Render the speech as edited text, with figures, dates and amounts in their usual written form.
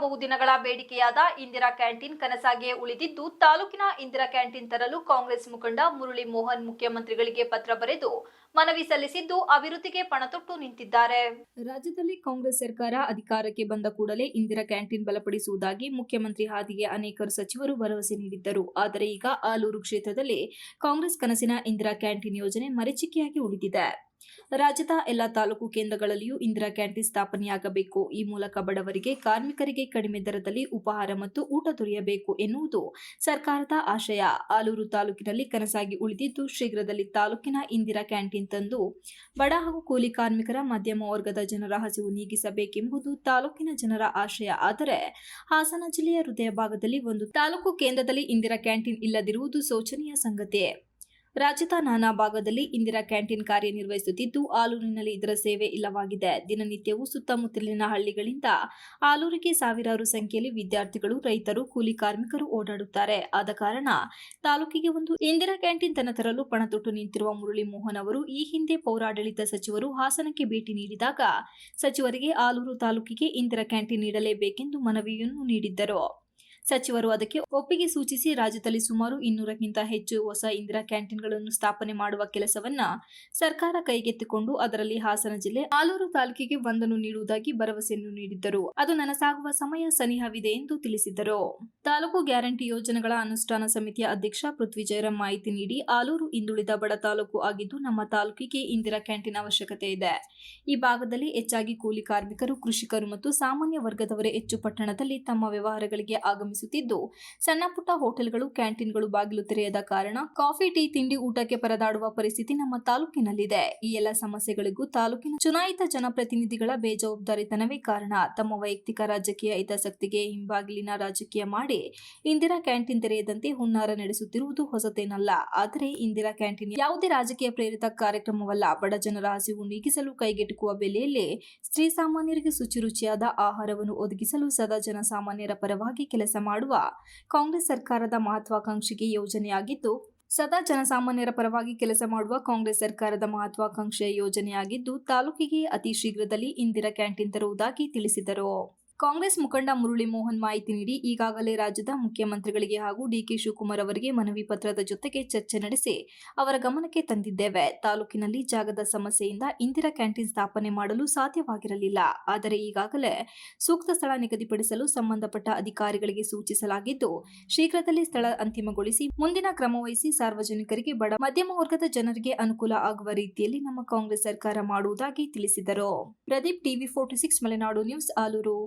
ಬಹುದಿನಗಳ ಬೇಡಿಕೆಯಾದ ಇಂದಿರಾ ಕ್ಯಾಂಟೀನ್ ಕನಸಾಗಿಯೇ ಉಳಿದಿದ್ದು, ತಾಲೂಕಿನ ಇಂದಿರಾ ಕ್ಯಾಂಟೀನ್ ತರಲು ಕಾಂಗ್ರೆಸ್ ಮುಖಂಡ ಮುರಳಿ ಮೋಹನ್ ಮುಖ್ಯಮಂತ್ರಿಗಳಿಗೆ ಪತ್ರ ಬರೆದು ಮನವಿ ಸಲ್ಲಿಸಿದ್ದು, ಅಭಿವೃದ್ಧಿಗೆ ಪಣತೊಟ್ಟು ನಿಂತಿದ್ದಾರೆ. ರಾಜ್ಯದಲ್ಲಿ ಕಾಂಗ್ರೆಸ್ ಸರ್ಕಾರ ಅಧಿಕಾರಕ್ಕೆ ಬಂದ ಕೂಡಲೇ ಇಂದಿರಾ ಕ್ಯಾಂಟೀನ್ ಬಲಪಡಿಸುವುದಾಗಿ ಮುಖ್ಯಮಂತ್ರಿ ಹಾದಿಗೆ ಅನೇಕರು ಸಚಿವರು ಭರವಸೆ ನೀಡಿದ್ದರು. ಆದರೆ ಈಗ ಆಲೂರು ಕ್ಷೇತ್ರದಲ್ಲಿ ಕಾಂಗ್ರೆಸ್ ಕನಸಿನ ಇಂದಿರಾ ಕ್ಯಾಂಟೀನ್ ಯೋಜನೆ ಮರೀಚಿಕೆಯಾಗಿ ಉಳಿದಿದೆ. ರಾಜ್ಯದ ಎಲ್ಲ ತಾಲೂಕು ಕೇಂದ್ರಗಳಲ್ಲಿಯೂ ಇಂದಿರಾ ಕ್ಯಾಂಟೀನ್ ಸ್ಥಾಪನೆಯಾಗಬೇಕು. ಈ ಮೂಲಕ ಬಡವರಿಗೆ, ಕಾರ್ಮಿಕರಿಗೆ ಕಡಿಮೆ ದರದಲ್ಲಿ ಉಪಹಾರ ಮತ್ತು ಊಟ ದೊರೆಯಬೇಕು ಎನ್ನುವುದು ಸರ್ಕಾರದ ಆಶಯ. ಆಲೂರು ತಾಲೂಕಿನಲ್ಲಿ ಕನಸಾಗಿ ಉಳಿದಿದ್ದು, ಶೀಘ್ರದಲ್ಲಿ ತಾಲೂಕಿನ ಇಂದಿರಾ ಕ್ಯಾಂಟೀನ್ ತಂದು ಬಡ ಹಾಗೂ ಕೂಲಿ ಕಾರ್ಮಿಕರ, ಮಧ್ಯಮ ವರ್ಗದ ಜನರ ಹಸಿವು ನೀಗಿಸಬೇಕೆಂಬುದು ತಾಲೂಕಿನ ಜನರ ಆಶಯ. ಆದರೆ ಹಾಸನ ಜಿಲ್ಲೆಯ ಹೃದಯ ಭಾಗದಲ್ಲಿ ಒಂದು ತಾಲೂಕು ಕೇಂದ್ರದಲ್ಲಿ ಇಂದಿರಾ ಕ್ಯಾಂಟೀನ್ ಇಲ್ಲದಿರುವುದು ಶೋಚನೀಯ ಸಂಗತಿ. ರಾಜ್ಯದ ನಾನಾ ಭಾಗದಲ್ಲಿ ಇಂದಿರಾ ಕ್ಯಾಂಟೀನ್ ಕಾರ್ಯನಿರ್ವಹಿಸುತ್ತಿದ್ದು, ಆಲೂರಿನಲ್ಲಿ ಇದರ ಸೇವೆ ಇಲ್ಲವಾಗಿದೆ. ದಿನನಿತ್ಯವೂ ಸುತ್ತಮುತ್ತಲಿನ ಹಳ್ಳಿಗಳಿಂದ ಆಲೂರಿಗೆ ಸಾವಿರಾರು ಸಂಖ್ಯೆಯಲ್ಲಿ ವಿದ್ಯಾರ್ಥಿಗಳು, ರೈತರು, ಕೂಲಿ ಕಾರ್ಮಿಕರು ಓಡಾಡುತ್ತಾರೆ. ಆದ ಕಾರಣ ತಾಲೂಕಿಗೆ ಒಂದು ಇಂದಿರಾ ಕ್ಯಾಂಟೀನ್ ತರಲು ಪಣತೊಟ್ಟು ನಿಂತಿರುವ ಮುರಳಿ ಮೋಹನ್ ಅವರು ಈ ಹಿಂದೆ ಪೌರಾಡಳಿತ ಸಚಿವರು ಹಾಸನಕ್ಕೆ ಭೇಟಿ ನೀಡಿದಾಗ ಸಚಿವರಿಗೆ ಆಲೂರು ತಾಲೂಕಿಗೆ ಇಂದಿರಾ ಕ್ಯಾಂಟೀನ್ ನೀಡಲೇಬೇಕೆಂದು ಮನವಿಯನ್ನು ನೀಡಿದ್ದರು. ಸಚಿವರು ಅದಕ್ಕೆ ಒಪ್ಪಿಗೆ ಸೂಚಿಸಿ ರಾಜ್ಯದಲ್ಲಿ ಸುಮಾರು 200ಕ್ಕಿಂತ ಹೆಚ್ಚು ಹೊಸ ಇಂದಿರಾ ಕ್ಯಾಂಟೀನ್ಗಳನ್ನು ಸ್ಥಾಪನೆ ಮಾಡುವ ಕೆಲಸವನ್ನ ಸರ್ಕಾರ ಕೈಗೆತ್ತಿಕೊಂಡು ಅದರಲ್ಲಿ ಹಾಸನ ಜಿಲ್ಲೆ ಆಲೂರು ತಾಲೂಕಿಗೆ ಒಂದನ್ನು ನೀಡುವುದಾಗಿ ಭರವಸೆಯನ್ನು ನೀಡಿದ್ದರು. ಅದು ನನಸಾಗುವ ಸಮಯ ಸನಿಹವಿದೆ ಎಂದು ತಿಳಿಸಿದರು. ತಾಲೂಕು ಗ್ಯಾರಂಟಿ ಯೋಜನೆಗಳ ಅನುಷ್ಠಾನ ಸಮಿತಿಯ ಅಧ್ಯಕ್ಷ ಪೃಥ್ವಿ ಜಯರಾಮ್ ಮಾಹಿತಿ ನೀಡಿ, ಆಲೂರು ಹಿಂದುಳಿದ ಬಡ ತಾಲೂಕು ಆಗಿದ್ದು, ನಮ್ಮ ತಾಲೂಕಿಗೆ ಇಂದಿರಾ ಕ್ಯಾಂಟೀನ್ ಅವಶ್ಯಕತೆ ಇದೆ. ಈ ಭಾಗದಲ್ಲಿ ಹೆಚ್ಚಾಗಿ ಕೂಲಿ ಕಾರ್ಮಿಕರು, ಕೃಷಿಕರು ಮತ್ತು ಸಾಮಾನ್ಯ ವರ್ಗದವರೇ ಹೆಚ್ಚು ಪಟ್ಟಣದಲ್ಲಿ ತಮ್ಮ ವ್ಯವಹಾರಗಳಿಗೆ ಆಗಮಿಸುತ್ತಿದ್ದು, ಸಣ್ಣ ಪುಟ್ಟ ಹೋಟೆಲ್ಗಳು, ಕ್ಯಾಂಟೀನ್ಗಳು ಬಾಗಿಲು ತೆರೆಯದ ಕಾರಣ ಕಾಫಿ, ಟೀ, ತಿಂಡಿ, ಊಟಕ್ಕೆ ಪರದಾಡುವ ಪರಿಸ್ಥಿತಿ ನಮ್ಮ ತಾಲೂಕಿನಲ್ಲಿದೆ. ಈ ಎಲ್ಲ ಸಮಸ್ಯೆಗಳಿಗೂ ತಾಲೂಕಿನ ಚುನಾಯಿತ ಜನಪ್ರತಿನಿಧಿಗಳ ಬೇಜವಾಬ್ದಾರಿತನವೇ ಕಾರಣ. ತಮ್ಮ ವೈಯಕ್ತಿಕ ರಾಜಕೀಯ ಹಿತಾಸಕ್ತಿಗೆ ಹಿಂಬಾಗಿಲಿನ ರಾಜಕೀಯ ಮಾಡಿ ಇಂದಿರಾ ಕ್ಯಾಂಟೀನ್ ತೆರೆಯದಂತೆ ಹುನ್ನಾರ ನಡೆಸುತ್ತಿರುವುದು ಹೊಸತೇನಲ್ಲ. ಆದರೆ ಇಂದಿರಾ ಕ್ಯಾಂಟೀನ್ ಯಾವುದೇ ರಾಜಕೀಯ ಪ್ರೇರಿತ ಕಾರ್ಯಕ್ರಮವಲ್ಲ. ಬಡ ಜನರ ಹಸಿವು ನೀಗಿಸಲು, ಕೈಗೆಟುಕುವ ಬೆಲೆಯಲ್ಲಿ ಸ್ತ್ರೀ ಸಾಮಾನ್ಯರಿಗೆ ಶುಚಿರುಚಿಯಾದ ಆಹಾರವನ್ನು ಒದಗಿಸಲು ಸದಾ ಜನಸಾಮಾನ್ಯರ ಪರವಾಗಿ ಕೆಲಸ ಮಾಡುವ ಕಾಂಗ್ರೆಸ್ ಸರ್ಕಾರದ ಮಹತ್ವಾಕಾಂಕ್ಷೆಗೆ ಯೋಜನೆಯಾಗಿದ್ದು, ತಾಲೂಕಿಗೆ ಅತಿ ಶೀಘ್ರದಲ್ಲಿ ಇಂದಿರಾ ಕ್ಯಾಂಟೀನ್ ತರುವುದಾಗಿ ತಿಳಿಸಿದರು. ಕಾಂಗ್ರೆಸ್ ಮುಖಂಡ ಮುರಳಿ ಮೋಹನ್ ಮಾಹಿತಿ ನೀಡಿ, ಈಗಾಗಲೇ ರಾಜ್ಯದ ಮುಖ್ಯಮಂತ್ರಿಗಳಿಗೆ ಹಾಗೂ ಡಿಕೆ ಶಿವಕುಮಾರ್ ಅವರಿಗೆ ಮನವಿ ಪತ್ರದ ಜೊತೆಗೆ ಚರ್ಚೆ ನಡೆಸಿ ಅವರ ಗಮನಕ್ಕೆ ತಂದಿದ್ದೇವೆ. ತಾಲೂಕಿನಲ್ಲಿ ಜಾಗದ ಸಮಸ್ಯೆಯಿಂದ ಇಂದಿರಾ ಕ್ಯಾಂಟೀನ್ ಸ್ಥಾಪನೆ ಮಾಡಲು ಸಾಧ್ಯವಾಗಿರಲಿಲ್ಲ. ಆದರೆ ಈಗಾಗಲೇ ಸೂಕ್ತ ಸ್ಥಳ ನಿಗದಿಪಡಿಸಲು ಸಂಬಂಧಪಟ್ಟ ಅಧಿಕಾರಿಗಳಿಗೆ ಸೂಚಿಸಲಾಗಿದ್ದು, ಶೀಘ್ರದಲ್ಲಿ ಸ್ಥಳ ಅಂತಿಮಗೊಳಿಸಿ ಮುಂದಿನ ಕ್ರಮ ವಹಿಸಿ ಸಾರ್ವಜನಿಕರಿಗೆ, ಬಡ ಮಧ್ಯಮ ವರ್ಗದ ಜನರಿಗೆ ಅನುಕೂಲ ಆಗುವ ರೀತಿಯಲ್ಲಿ ನಮ್ಮ ಕಾಂಗ್ರೆಸ್ ಸರ್ಕಾರ ಮಾಡುವುದಾಗಿ ತಿಳಿಸಿದರು. Pradeep, TV 46 Malenadu news, Aluru.